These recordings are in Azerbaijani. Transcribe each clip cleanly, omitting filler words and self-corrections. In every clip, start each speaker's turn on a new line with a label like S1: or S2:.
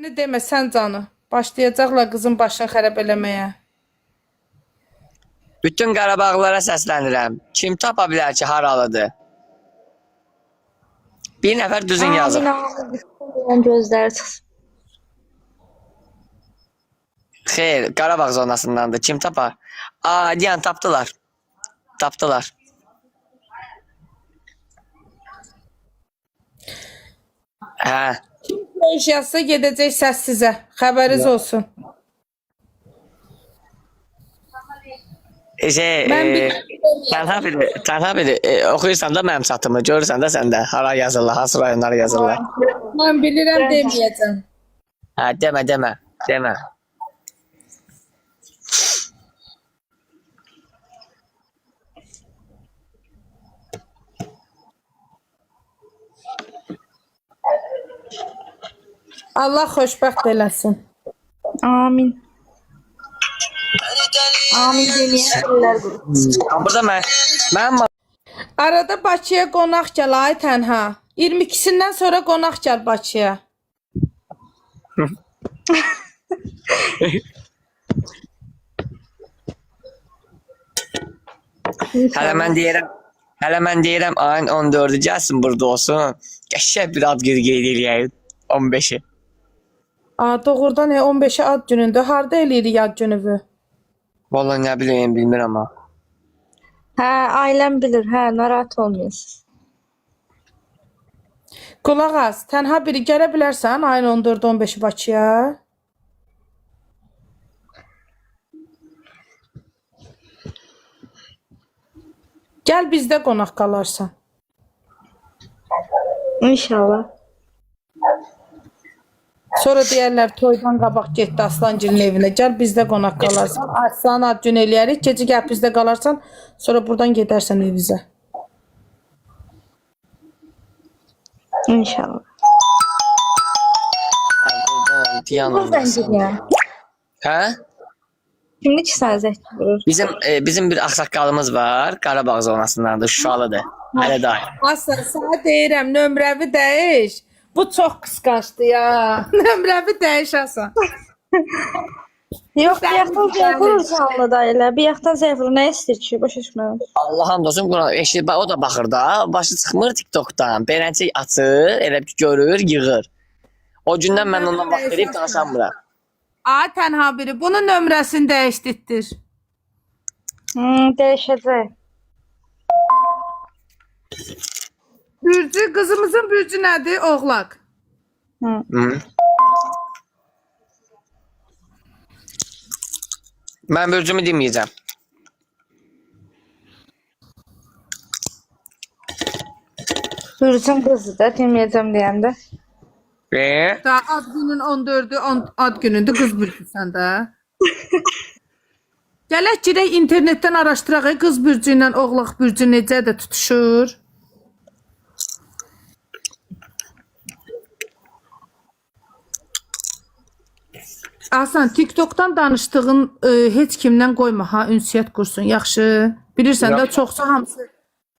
S1: Ne demə sən canı. Başlayacaqlar qızın başını xərab eləməyə.
S2: Bütün Qarabağlılara səslənirəm. Kim tapa bilər ki, haralıdır? Bir nəfər düzün yazır.
S3: Amin gözləri çıxsın.
S2: Xeyr, Qarabağ zonasındandır. Kim tapar? Diyan tapdılar. Tapdılar. Hə.
S1: Döyüş yazsa gedəcək səs sizə. Xəbəriniz olsun.
S2: Tənha biri oxuyursan da mənim çatımı, görürsən da sən də hara yazırlar, hansı rayonlara yazırlar.
S1: Mən bilirəm deməyəcəm.
S2: Hə, demə.
S1: Allah xoşbəxt eləsin.
S3: Amin. Amin deməyənlər qrup.
S2: Burada mənim
S1: Arada Bakıya qonaq gəl ay tənha. 22-sindən sonra qonaq gəl Bakıya.
S2: Hələ mən deyirəm ayın 14-ü gəlsin burada olsun. Qəşəng bir ad qeyd eləyək 15-i.
S1: Doğrudan 15-i ad günündür. Harda eləyirik ad günüvü?
S2: Vallahi nə bileyim, bilmirəm amma.
S3: Hə, ailəm bilir. Hə, narahat olmayasınız.
S1: Qulaq az, tənha biri gələ bilərsən ayın 14-15-i Bakıya? Gəl bizdə qonaq qalarsan.
S3: İnşallah.
S1: Sonra deyərlər toydan qabaq getdi Aslangilin evinə. Gəl bizdə qonaq qalarsan. Aslan ad gün eləyərik. Gecə gəl bizdə qalarsan. Sonra buradan gedərsən evizə.
S3: İnşallah.
S2: Hə?
S3: Şimdi ki sən zəhk vurur.
S2: Bizim bir ağsaqqalımız var. Qarabağ zonasındandır. Şuşalıdır. Hələ dair.
S1: Aslan sənə deyirəm nömrəvi dəyiş. Bu çox qısqancdı ya. Nömrəvi dəyiş Aslan.
S3: Yox, bir yaxdan zəh vurur canlı da elə. Bir yaxdan zəh vurur. Nə istəyir ki? Başa düşmürəm.
S2: Allah'ım dostum, o da baxır da. Başı çıxmır TikTok'dan. Beləncə açır, elə bir görür, yığır. O gündən mən ondan vaxt verib danışamıram.
S1: Tənha biri. Bunun nömrəsini dəyişdirdir.
S3: Dəyişəcək.
S1: Bürcü, qızımızın bürcü nədir? Oğlaq.
S2: Mən bürcümü deməyəcəm.
S3: Bürcün qızı da deməyəcəm deyəndə.
S1: Da ad günün 14'ü ad günündür qız bürcüsən də. Gələk girək internetdən araşdıraq qız bürcü ilə oğlaq bürcü necə də tutuşur. Aslan TikTok'dan danışdığın heç kimdən qoyma ha, ünsiyyət qursun. Yaxşı. Bilirsən də çoxsa hamısı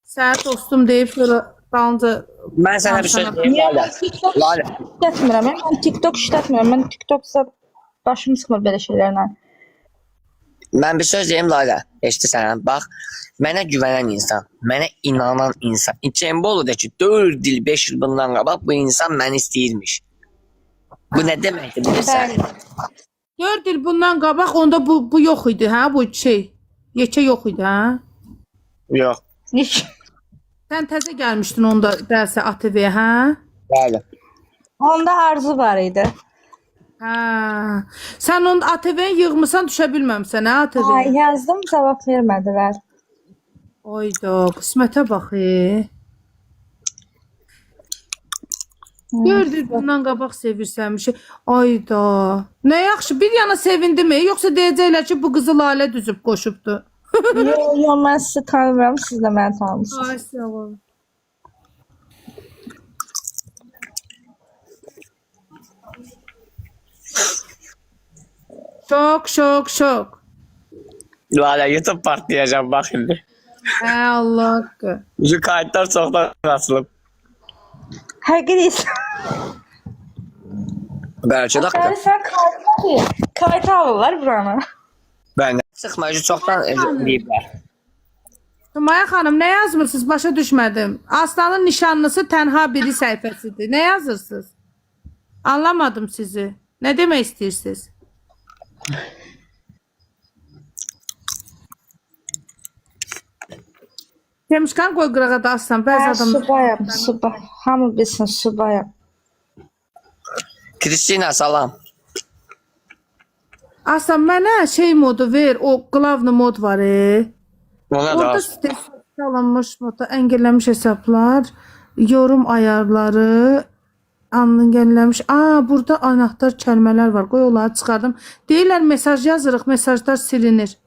S1: sənə dostum deyib sonra dalınca
S2: Mən sənə bir söz deyim, Lalə.
S3: İşlətmirəm. Mən TikTok işlətmirəm. Mən TikToksa başım sıxmır belə şeylərlə.
S2: Mən bir söz deyim, Lalə. Eşitirsən, bax. Mənə güvənən insan, mənə inanan insan. İçembolu da ki 4 il 5 il bundan qabaq bu insan məni istəyirmiş. Bu nə deməkdir bilirsən?
S1: 4 il bundan qabaq onda bu yox idi, hə? Bu şey, yekə yox idi, hə?
S2: Yox.
S1: Sən təzə gəlmişdin onda dərsə ATV-yə, hə?
S2: Bəli.
S3: Onda arzu var idi.
S1: Hə. Sən onu ATV-yə yığmısan, düşə bilməmsən, hə ATV-yə?
S3: Ay, yazdım, cavab vermədilər.
S1: Oyda, qismətə bax. 4 il bundan qabaq sevirsənmiş. Ayda. Nə yaxşı, bir yana sevindi mi? Yoxsa deyəcəklər ki, bu qızı Lalə düzüb qoşubdu.
S3: Yox, mən sizi tanımıram, siz də məni tanımırsınız.
S1: Ay, sağ ol. Şok.
S2: Lalə, YouTube partlayacağım bax indi.
S1: Hə, Allah haqqı.
S2: Şu kayıtlar çoxdan açılıb.
S3: Həqiqət.
S2: Bəlkə də haqqı.
S3: Sən kayıt alırlar buranı.
S2: Bəli. Sıxmayıcı çoxdan deyiblər.
S1: Maya xanım, nə yazmırsınız? Başa düşmədim. Aslanın nişanlısı tənha biri səhifəsidir. Nə yazırsınız? Anlamadım sizi. Nə demək istəyirsiniz? Demişkan qoy qırağa da aslan. Bəzi adam...
S3: Subayım, subay. Hamı bilsin subayım.
S2: Kristina salam.
S1: Aslan mənə şey modu ver. O qlavlı mod var.
S2: Ona da
S1: Orada
S2: az.
S1: sitesi alınmış moda, engellənmiş hesablar, yorum ayarları, engellənmiş. Burada anahtar kəlmələr var. Qoy onları çıxardım. Deyirlər mesaj yazırıq, mesajlar silinir.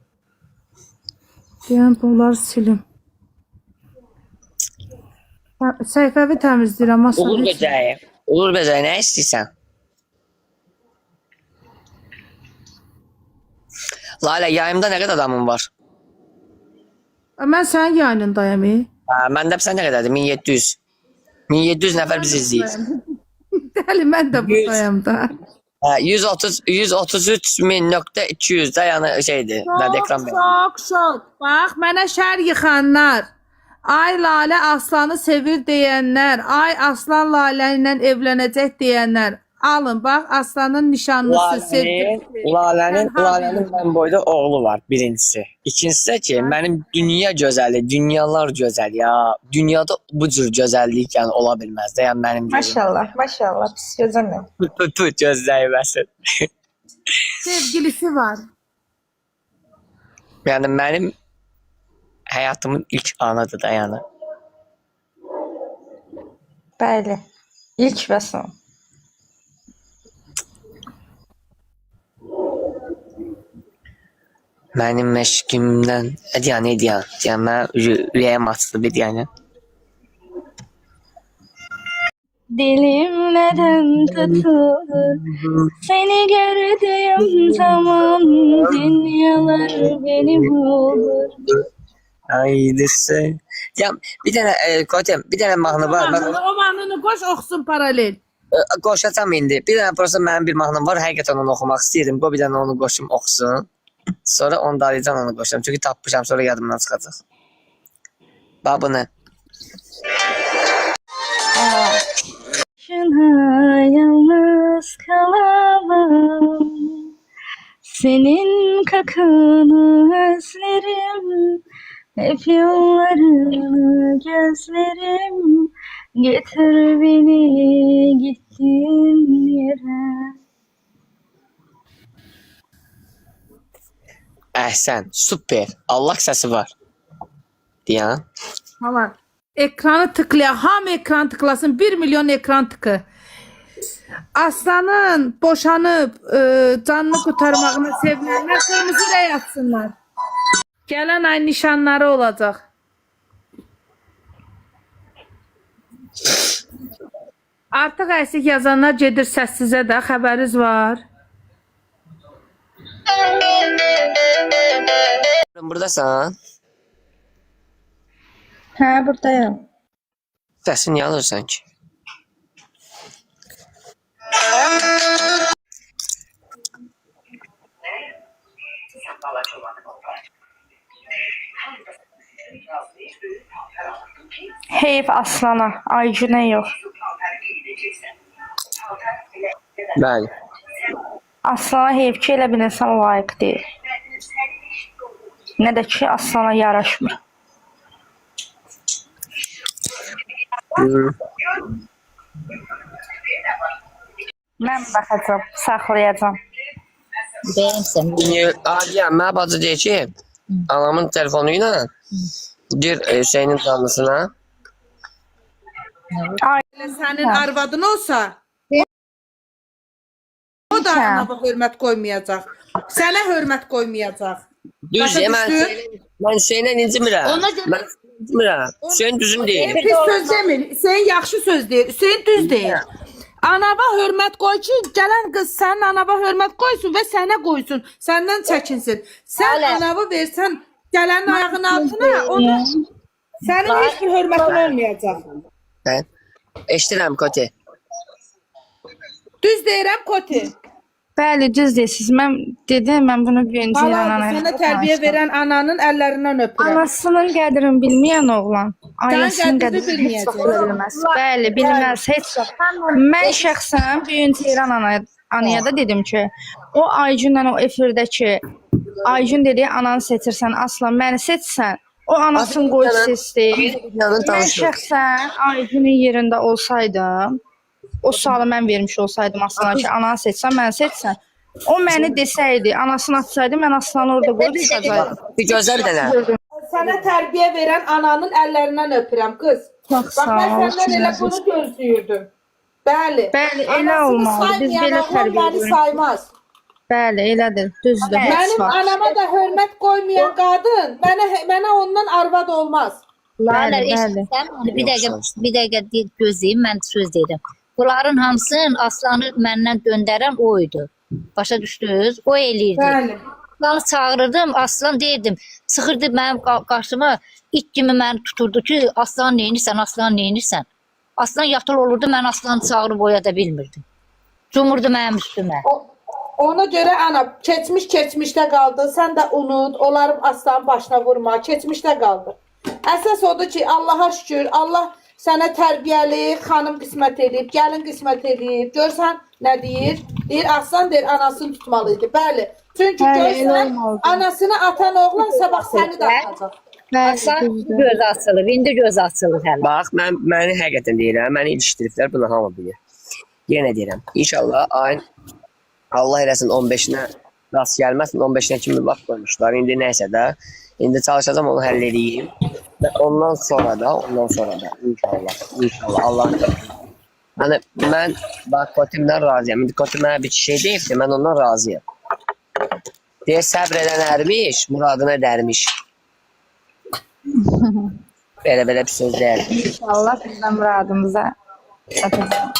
S1: Deyən bunları silim. Səhifəvi təmizləyirəm.
S2: Olur bəcəyi. Olur bəcəyi, nə istəyirsən? Lalə, yayımda nə qədər adamın var?
S1: Mən sənin yayınındayım.
S2: Məndə sən nə qədərdir? 1700. 1700 nəfər bizi izləyir.
S1: Dəli, mən də buradayım da.
S2: 133.200 da yəni şeydir. Nədə ekran verir.
S1: Şok. Bax, mənə şər yıxanlar. Ay Lalə Aslanı sevir deyənlər. Ay Aslan Lalə ilə evlənəcək deyənlər. Alın, bax, Aslanın nişanlısı sevgilisi.
S2: Lalənin mən boyda oğlu var birincisi. İkincisi də ki, mənim dünya gözəli, dünyalar gözəl ya. Dünyada bu cür gözəllik yəni ola bilməz də, yəni mənim gözüm.
S3: Maşallah, maşallah. Pis gözəl.
S2: Gözləyməsin.
S1: Sevgilisi var.
S2: Yəni mənim həyatımın ilk anıdır da yəni.
S3: Bəli. İlk və son.
S2: Mənim məşqimdən deyən. Yəni mən ürəyim açdı bir yəni.
S3: Dilim neden tutulur? Seni gördüğüm zaman dünyalar beni bulur.
S2: Haydi sen. Ya bir tane Kotem, bir tane mahnı var.
S1: O mahnını qoş, oxusun paralel.
S2: Qoşacam indi. Bir tane prosta mənim bir mahnım var. Həqiqətən onu oxumaq istəyirdim. Qoy bir dənə onu qoşum oxusun. Sonra onu da arayacam, onu qoşacam. Çünki tapmışam, sonra yadımdan çıxacaq. Bax bu nə?
S3: Şuna yalnız kalamam. Senin kakını özlerim. Hep yollarını gözlerim. Getir beni gittiğin yere.
S2: Əhsən, super. Allah səsi var. Deyən.
S1: Var. Ekranı tıklayan, ham ekran tıklasın. 1 milyon ekran tıkı. Aslanın boşanıp canını kurtarmağına sevinenler kırmızı rey atsınlar. Gələn ay nişanları olacaq. Artıq əksik yazanlar gedir səssizə də, xəbəriz var.
S2: Buradasan.
S3: Ha, buradayım.
S2: Səsini niyə alırsan ki?
S3: Heyf Aslana, Aycun'a yok.
S2: Bəli.
S3: Aslana heyf ki, elə bir insan layiq deyil. Nə də ki, Aslana yaraşmır. Mən baxacam, saxlayacam.
S4: Bəyənsən.
S2: Adiyəm, mənə bacı deyir ki, anamın telefonu ilə gir Hüseynin canlısına.
S1: Sənin arvadın olsa o da anava hörmət qoymayacaq. Sənə hörmət qoymayacaq.
S2: Düz, mən Hüseyinə incimirəm. Mən incimirəm. Hüseyin düzün deyir.
S1: Pis söz demir. Hüseyin yaxşı söz deyir. Hüseyin düz deyir. Anava hörmət qoy ki, gələn qız sənin anava hörmət qoysun və sənə qoysun. Səndən çəkinsin. Sən anavı versən gələnin ayağının altına, onu sənin heç bir hörmətin olmayacaq.
S2: Eşidirəm Koti.
S1: Düz deyirəm Koti.
S3: Bəli, düz deyirsiz. Mən dedim, mən bunu birinci
S1: Halaldır,
S3: anaya.
S1: sənə tərbiyə verən ananın əllərindən öpürəm.
S3: Anasının qədrini bilməyən oğlan, ailəsinin
S1: qədrini
S3: qədrini heç vaxt
S1: bilməyəcək.
S3: bilməz. Bəli, bilməz heç vaxt. Mən şəxsən birinci anaya da dedim ki, o Aycunla o efirdəki Aycun dedi, ananı seçirsən, aslan məni seçsən, o anasını qoy seçdi. Mən şəxsən Aycunun yerində olsaydım, o sualı mən vermiş olsaydım aslana ki, ananı seçsən, məni seçsən. O məni desəydi, anasını atsaydı, mən aslanı orada qoyub çıxacaqdım.
S2: Bir gözlə bir dənə.
S1: Sənə tərbiyə verən ananın əllərindən öpürəm qız.
S3: Çox
S1: Bax,
S3: sağ
S1: mən
S3: ol.
S1: səndən elə bunu gözləyirdim. Bəli.
S3: Bəli, elə
S1: Anasını
S3: olmalı. Biz
S1: saymayan
S3: belə
S1: oğlan
S3: tərbiyə
S1: məni
S3: edirik.
S1: saymaz.
S3: Bəli, elədir. Düzdür. Heç
S1: Mənim
S3: vaxt.
S1: anama da hörmət qoymayan qadın mənə ondan arvad olmaz.
S4: Lalə,
S3: Bəli,
S4: eşitsən, bir dəqiqə gözləyim, mən söz deyirəm. Bunların hamısının Aslanı məndən döndərən o idi. Başa düşdünüz? O eləyirdi.
S1: Bəli.
S4: Aslanı çağırırdım, Aslan deyirdim, sıxırdı mənim qarşıma, it kimi məni tuturdu ki, Aslan neynirsən, Aslan neynirsən? Aslan yatıl olurdu, mən Aslanı çağırıb oyada bilmirdim. Cumurdu mənim üstümə.
S1: Ona görə ana, keçmişdə qaldı. Sən də unut, onları aslanın başına vurma. Keçmişdə qaldı. Əsas odur ki, Allaha şükür, Allah sənə tərbiyəli xanım qismət edib, gəlin qismət edib. Görsən nə deyir? Deyir, aslan deyir, anasını tutmalıydı. Bəli. Çünki görsən, anasını atan oğlan sabah səni də atacaq.
S4: Aslan göz açılır, indi göz açılır hələ.
S2: Bax, məni həqiqətən deyirəm, məni ilişdiriblər, bunu hamı bilir. Yenə deyirəm, inşallah ayın Allah eləsin 15-nə rast gəlməsin, 15-nə kimi vaxt qoymuşlar. İndi nəysə də, indi çalışacağım onu həll edeyim. Və ondan sonra da inşallah Allah'ın yəni mən bax Kotimdən razıyam. İndi Kotim mənə bir şey deyibdi, mən ondan razıyam. Deyə səbr edən ərmiş, muradına dərmiş. Belə bir söz deyil.
S3: İnşallah bizdən muradımıza çatacaq.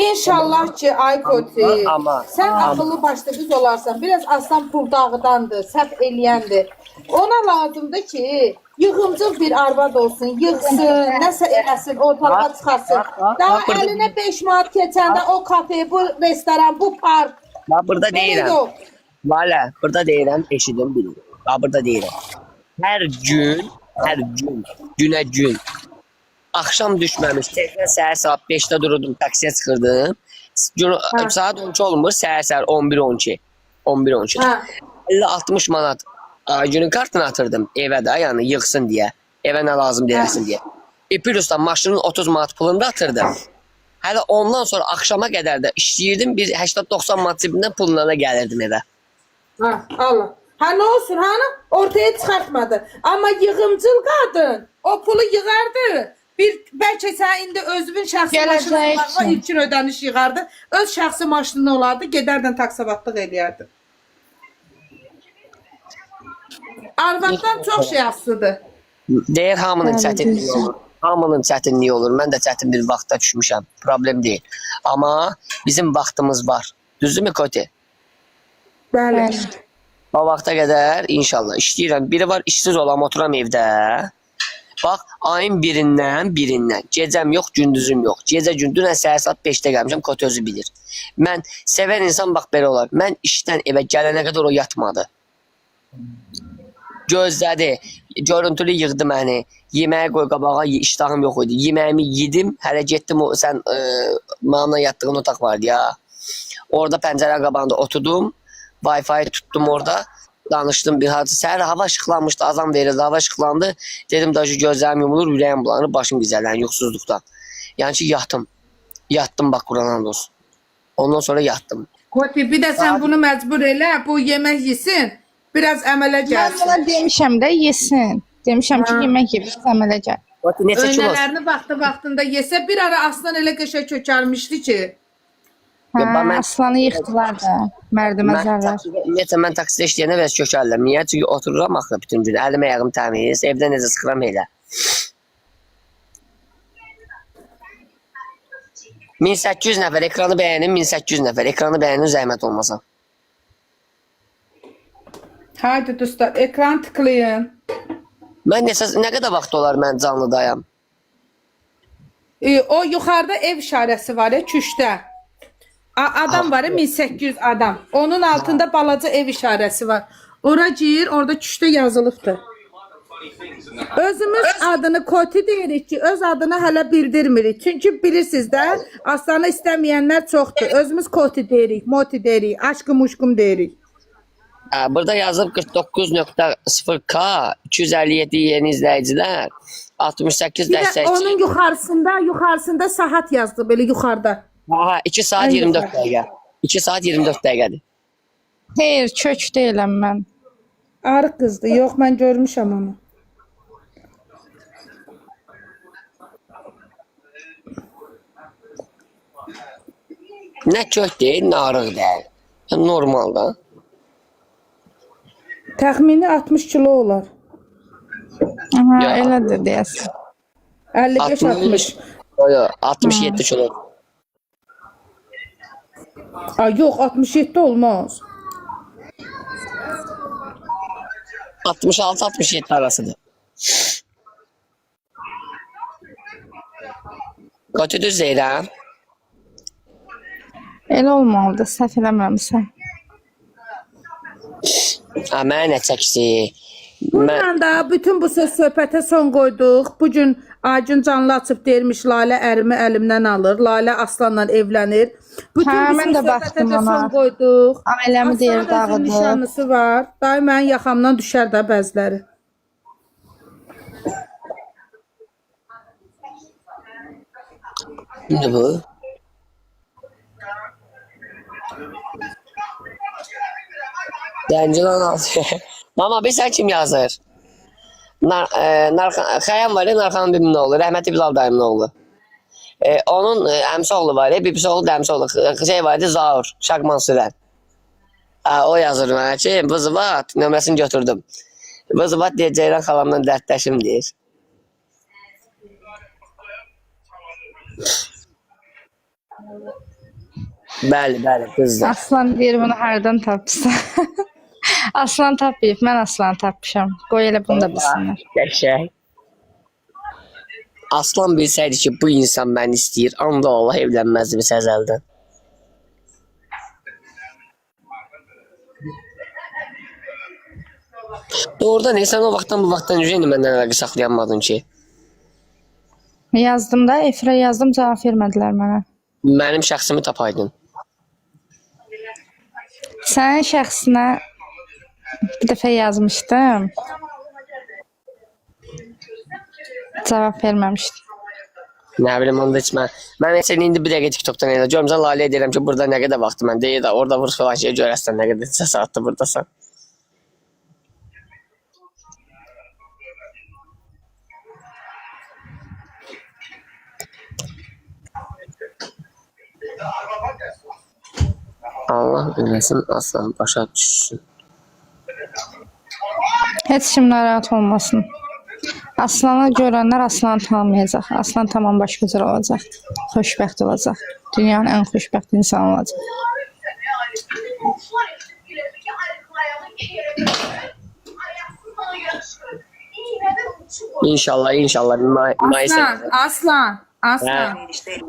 S1: İnşallah ki, ay Koti,
S2: Amma-
S1: sən akıllı başlı qız olarsan, biraz aslan pul dağıdandır, səhv eləyəndir. Ona lazımdır ki, yığımcıl bir arvad olsun, yığsın, nəsə eləsin, ortalığa çıxarsın. Daha əlinə 5 manat keçəndə o kafe, bu restoran, bu park.
S2: Bax, burada
S1: Belə
S2: deyirəm.
S1: yox.
S2: Lalə, burada deyirəm, eşidin bilin. Bax, burada deyirəm. Hər gün, günə gün. Axşam düşməmiş, təkrar səhər saat 5-də dururdum, taksiyə çıxırdım. Saat 12 olmur, səhər 11-12. 11-12.
S1: Hə.
S2: 50-60 manat günün kartını atırdım evə də, yəni yığsın deyə. Evə nə lazım deyəsin deyə. Epirus'dan maşının 30 manat pulunu da atırdım. Hələ ondan sonra axşama qədər də işləyirdim, bir 80-90 manat cibimdən pulla da gəlirdim evə.
S1: Ha, Allah. Ha ne olsun hanım? Ortaya çıkartmadı. Ama yığımcıl kadın o pulu yığardı. Bəlkə sən indi özünün şəxsi
S3: Gələcək
S1: maşınına
S3: üçün.
S1: ilkin ödəniş yığardı. Öz şəxsi maşının olardı, gedərdən taksivatlıq eləyərdi. Arvaddan çox şey asılıdır.
S2: Deyir hamının çətinliyi olur. Hamının çətinliyi olur. Mən də çətin bir vaxtda düşmüşəm. Problem deyil. Amma bizim vaxtımız var. Düzdürmü Koti?
S1: Bəli.
S2: O vaxta qədər inşallah işləyirəm. Biri var işsiz olam, oturam evdə. Bax, ayın birindən. Gecəm yox, gündüzüm yox. Gecə gündüz səhər saat 5-də gəlmişəm, Koti özü bilir. Mən sevən insan bax belə olar. Mən işdən evə gələnə qədər o yatmadı. Gözlədi. Görüntülü yığdı məni. Yeməyə qoy qabağa, iştahım yox idi. Yeməyimi yedim. Hələ getdim o sən mənimlə yatdığın otaq vardı ya. Orada pəncərə qabağında oturdum. Wi-Fi tutdum orada. Danışdım bir hadise. Səhər hava işıqlanmışdı, azam verildi, hava işıqlandı. Dedim da gözlərim yumulur, ürəyim bulanır, başım gizlənir yuxusuzluqdan. Yəni ki yatdım. Yatdım bax Qur'an olsun. Ondan sonra yatdım.
S1: Koti bir də sən bunu məcbur elə, bu yemək yesin. Biraz əmələ
S3: Mən
S1: gəlsin.
S3: buna demişəm də yesin. Demişəm ki, yemək yeyib əmələ gəl.
S2: Koti neçə kilo?
S1: Önlərini vaxtında yesə bir ara aslan elə qəşə kökəlmişdi ki.
S3: Hə,
S2: Ya, mən-
S3: aslanı yıxdılar da. Mərdiməzərlər.
S2: Mən taksidə işləyənə biraz kökəldim. Niyə? Çünki otururam axı bütün gün. Əlim ayağım təmiz. Evdə necə sıxıram elə. 1800 nəfər ekranı bəyənin, 1800 nəfər ekranı bəyənin zəhmət olmasa.
S1: Haydi dostlar, ekran tıklayın.
S2: Mən nə qədər vaxt olar mən canlıdayam?
S1: O yuxarıda ev işarəsi var ya, küşdə. Adam var, 1800 adam. Onun altında balaca ev işarəsi var. Ora gir, orada küşdə yazılıbdır. Özümüz adını Koti deyirik ki, öz adını hələ bildirmirik. Çünki bilirsiniz də, Aslanı istəməyənlər çoxdur. Özümüz Koti deyirik, Moti deyirik, aşkım uşkum deyirik.
S2: Burada yazıb 49.0K 257 yeni izləyicilər 68
S1: Bir də
S2: dəstəkçi.
S1: onun yuxarısında saat yazdı, belə yuxarıda.
S2: Ha, 2 saat 24 dəqiqə. 2 saat 24 dəqiqədir.
S3: Xeyr, kök deyiləm mən.
S1: Arıq qızdı, yox mən görmüşəm onu.
S2: Nə kök deyil, nə arıq deyil. Normal da.
S1: Təxmini 60 kilo olar.
S3: Aha,
S2: Ya.
S3: elədir deyəsən.
S1: 55-60.
S2: Yo, 67 kilo.
S1: Ay yox, 67 olmaz.
S2: 66-67 arasıdır. Qoti düz deyirəm.
S3: Elə olmalıdır, səhv eləmirəmsə.
S2: Mənə nə çəkisi?
S1: Bununla da bütün bu söz söhbətə son qoyduq. Bugün Acun canlı açıb deyirmiş Lalə ərimi əlimdən alır. Lalə Aslanla evlənir. Bütün
S3: Hə,
S1: bu
S3: mən
S1: söz
S3: də
S1: söhbətə
S3: baxdım
S1: də
S3: ona.
S1: son qoyduq.
S3: Ailəmi deyir,
S1: Aslanın özünün
S3: dağıdır.
S1: nişanlısı var. Dayı mənim yaxamdan düşər də bəziləri.
S2: Nə bu? Dəncilan altı. Mama bilsən kim yazır? Xəyam var ya, Narxanın bibimin oğlu, rəhmətli Bilal dayımın oğlu. Onun əmsi oğlu var ya, bibisi oğlu da əmsi oğlu. Şey var ya, Zaur, Şaqman sürən. O yazır mənə ki, bu zıvat, nömrəsini götürdüm. Bu zıvat deyir, Ceyran xalamdan dərdləşim deyir. Bəli, bəli, qızlar.
S3: Aslan deyir bunu hardan tapsa. Aslan tapmayıb, mən Aslan tapmışam. Qoy elə bunu da bilsinlər.
S2: Qəşəng. Aslan bilsəydi ki, bu insan məni istəyir, amma Allah evlənməzdi biz əzəldən. Doğrudan sən o vaxtdan bu vaxtdan Jeni məndən əlaqə saxlayamadın ki.
S3: Yazdım da, efirə yazdım, cavab vermədilər mənə.
S2: Mənim şəxsimi tapaydın.
S3: Sənin şəxsinə bir dəfə yazmışdım. Cavab verməmişdim.
S2: Nə bilim, onda heç mən heç indi bir dəqiqə TikTokdan elə görmüsən, Lalə edirəm ki, burada nə qədər vaxtı mən deyir də, orada vur falan şey görəsən, nə qədər saatdır buradasan. Allah bilməsin, Aslan başa düşsün.
S3: Heç kim narahat olmasın. Aslanı görənlər Aslanı tanımayacaq. Aslan tamam başqadır olacaq. Xoşbəxt olacaq. Dünyanın ən xoşbəxt insanı olacaq.
S2: İnşallah, inşallah.
S1: Aslan.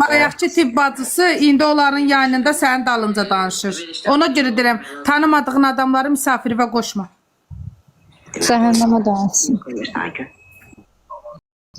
S1: Bayaqçı tibb bacısı indi onların yayınında sənin dalınca danışır. Ona görə deyirəm, tanımadığın adamları misafirivə qoşma.
S3: Cəhənnəmə dağılsın.